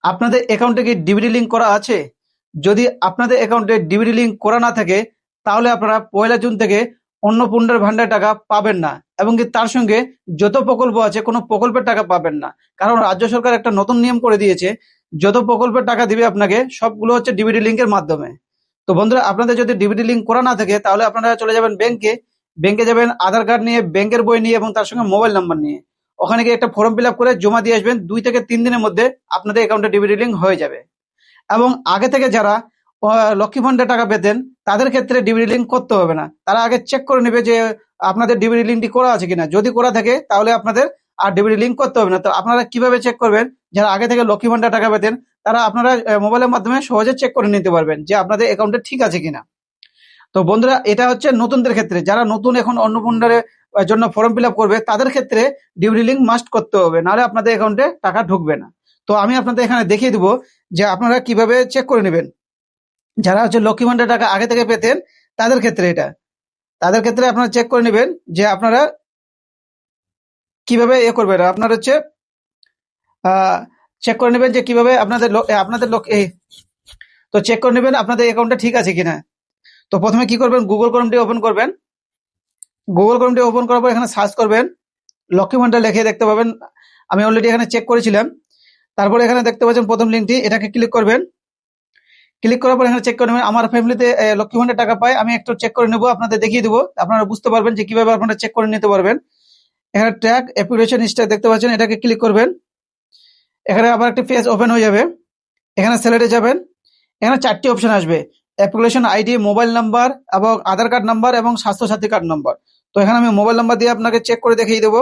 আপনাদের অ্যাকাউন্টে কি ডিবিটি লিঙ্ক করা আছে? যদি আপনাদের অ্যাকাউন্টে ডিবিটি লিঙ্ক করা না থাকে তাহলে আপনারা 1 জুন থেকে অন্নপূর্ণার ভান্ডার টাকা পাবেন না, এবং কি তার সঙ্গে যত প্রকল্প আছে কোনো প্রকল্পের টাকা পাবেন না। কারণ রাজ্য সরকার একটা নতুন নিয়ম করে দিয়েছে, যত প্রকল্পের টাকা দিবে আপনাকে সবগুলো হচ্ছে ডিবিটি লিঙ্কের মাধ্যমে। তো বন্ধুরা, আপনাদের যদি ডিবিটি লিঙ্ক করা না থাকে তাহলে আপনারা চলে যাবেন ব্যাংকে। ব্যাংকে যাবেন আধার কার্ড নিয়ে, ব্যাংকের বই নিয়ে এবং তার সঙ্গে মোবাইল নাম্বার নিয়ে। ওখানে গিয়ে একটা ফর্ম ফিল আপ করে জমা দিয়ে আসবেন। 2 থেকে 3 দিনের মধ্যে আপনাদের অ্যাকাউন্টে ডিবিটি লিঙ্ক হয়ে যাবে। এবং আগে থেকে যারা লক্ষ্মী ভান্ডার টাকা পেতেন তাদের ক্ষেত্রে ডিবিটি লিঙ্ক করতে হবে না। তারা আগে চেক করে নেবে যে আপনাদের ডিবিটি লিঙ্কটি করা আছে কিনা। যদি করা থাকে তাহলে আপনাদের আর ডিবিটি লিঙ্ক করতে হবে না। তো আপনারা কিভাবে চেক করবেন? যারা আগে থেকে লক্ষ্মী ভান্ডার টাকা পেতেন তারা আপনারা মোবাইলের মাধ্যমে সহজে চেক করে নিতে পারবেন যে আপনাদের অ্যাকাউন্টে ঠিক আছে কিনা। তো বন্ধুরা, এটা হচ্ছে নতুনদের ক্ষেত্রে। যারা নতুন এখন অন্নপূর্ণার জন্য ফর্ম ফিল আপ করবে তাদের ক্ষেত্রে ডিবিটি লিঙ্ক মাস্ট করতে হবে, নাহলে আপনাদের অ্যাকাউন্টে টাকা ঢুকবে না। তো আমি আপনাদের এখানে দেখিয়ে দিব যে আপনারা কিভাবে চেক করে নেবেন। যারা হচ্ছে লক্ষ্মী ভান্ডার টাকা আগে থেকে পেতেন তাদের ক্ষেত্রে এটা, তাদের ক্ষেত্রে আপনারা চেক করে নেবেন যে আপনারা কিভাবে করবেন। আপনারা হচ্ছে চেক করে নেবেন যে কিভাবে আপনাদের তো চেক করে নেবেন আপনাদের অ্যাকাউন্টটা ঠিক আছে কিনা। তো প্রথমে কি করবেন, গুগল ক্রোমটি ওপেন করবেন। গুগল ক্রোমটি ওপেন করার পর এখানে সার্চ করবেন, লক্ষ্মী ভান্ডার লিখে দেখতে পাবেন। আমি অলরেডি এখানে চেক করেছিলাম। তারপরে এখানে দেখতে পাচ্ছেন প্রথম লিঙ্কটি, এটাকে ক্লিক করবেন। ক্লিক করার পর এখানে চেক করে নেবেন আমার ফ্যামিলিতে লক্ষ্মী ভান্ডার টাকা পায়। আমি একটু চেক করে নেবো, আপনাদের দেখিয়ে দেবো, আপনারা বুঝতে পারবেন যে কিভাবে আপনারা চেক করে নিতে পারবেন। এখানে ট্র্যাক অ্যাপ্লিকেশন স্ট্যাটাস দেখতে পাচ্ছেন, এটাকে ক্লিক করবেন। এখানে আবার একটি পেজ ওপেন হয়ে যাবে। এখানে সিলেক্টে যাবেন। এখানে 4টি অপশন আসবে, অ্যাপ্লিকেশন আইডি, মোবাইল নাম্বার এবং আধার কার্ড নাম্বার এবং স্বাস্থ্য সাথী কার্ড নাম্বার। তো এখানে আমি মোবাইল নাম্বার দিয়ে আপনাকে চেক করে দেখিয়ে দেবো।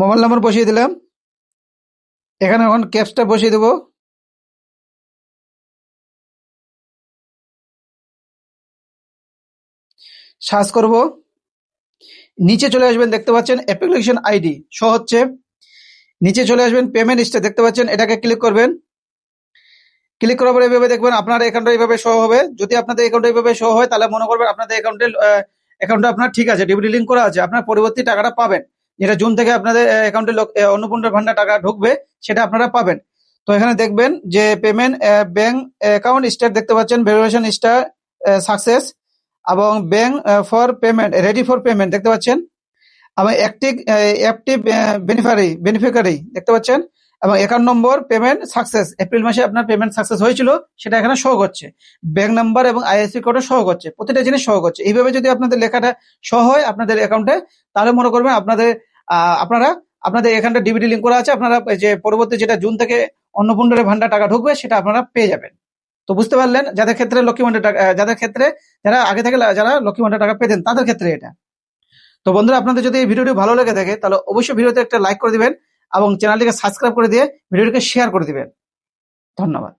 মোবাইল নাম্বার বসিয়ে দিলাম। এখানে এখন ক্যাপসটা বসিয়ে দেবো। সার্চ করব। নিচে চলে আসবেন, দেখতে পাচ্ছেন অ্যাপ্লিকেশন আইডি শো হচ্ছে। নিচে চলে আসবেন, পেমেন্ট স্টেটাস দেখতে পাচ্ছেন, এটাকে ক্লিক করবেন। ক্লিক করার পরে এভাবে দেখবেন আপনার অ্যাকাউন্টটা এইভাবে শো হবে। যদি আপনাদের অ্যাকাউন্টে এইভাবে শো হয় তাহলে মনে করবেন আপনাদের অ্যাকাউন্টটা আপনার ঠিক আছে, ডিবিটি লিঙ্ক করা আছে, আপনার পরবর্তী টাকাটা পাবেন। যেটা জুন থেকে আপনাদের অ্যাকাউন্টে অন্নপূর্ণার ভান্ডার টাকা ঢুকবে সেটা আপনারা পাবেন। তো এখানে দেখবেন যে পেমেন্ট ব্যাংক অ্যাকাউন্ট স্টেট দেখতে পাচ্ছেন, ভেরিফিকেশন স্টার সাকসেস এবং bank for payment ready for payment দেখতে পাচ্ছেন, এবং অ্যাক্টিভ বেনিফিকারি দেখতে পাচ্ছেন, এবং account number payment success, April মাসে আপনার পেমেন্ট সাকসেস হয়েছিল সেটা এখানে শো করছে। ব্যাংক নাম্বার এবং আইএফএসসি কোডও শো করছে, প্রতিটা জিনিস শো করছে। এইভাবে যদি আপনাদের লেখাটা শো হয় আপনাদের অ্যাকাউন্টে তাহলে মনে করবেন আপনারা আপনাদের অ্যাকাউন্টে ডিবিটি লিঙ্ক করা আছে। আপনারা যে পরবর্তী যেটা জুন থেকে অন্নপূর্ণার ভান্ডার টাকা ঢুকবে সেটা আপনারা পেয়ে যাবেন। তো বুঝতে পারলেন যাদের ক্ষেত্রে লক্ষ্মী ভান্ডার টাকা, যাদের ক্ষেত্রে যারা আগে থেকে যারা লক্ষ্মী ভান্ডার টাকা পেতেন তাদের ক্ষেত্রে এটা। তো বন্ধুরা, আপনাদের যদি এই ভিডিওটি ভালো লেগে থাকে তাহলে অবশ্যই ভিডিওতে একটা লাইক করে দিবেন এবং চ্যানেলটিকে সাবস্ক্রাইব করে দিয়ে ভিডিওটিকে শেয়ার করে দিবেন। ধন্যবাদ।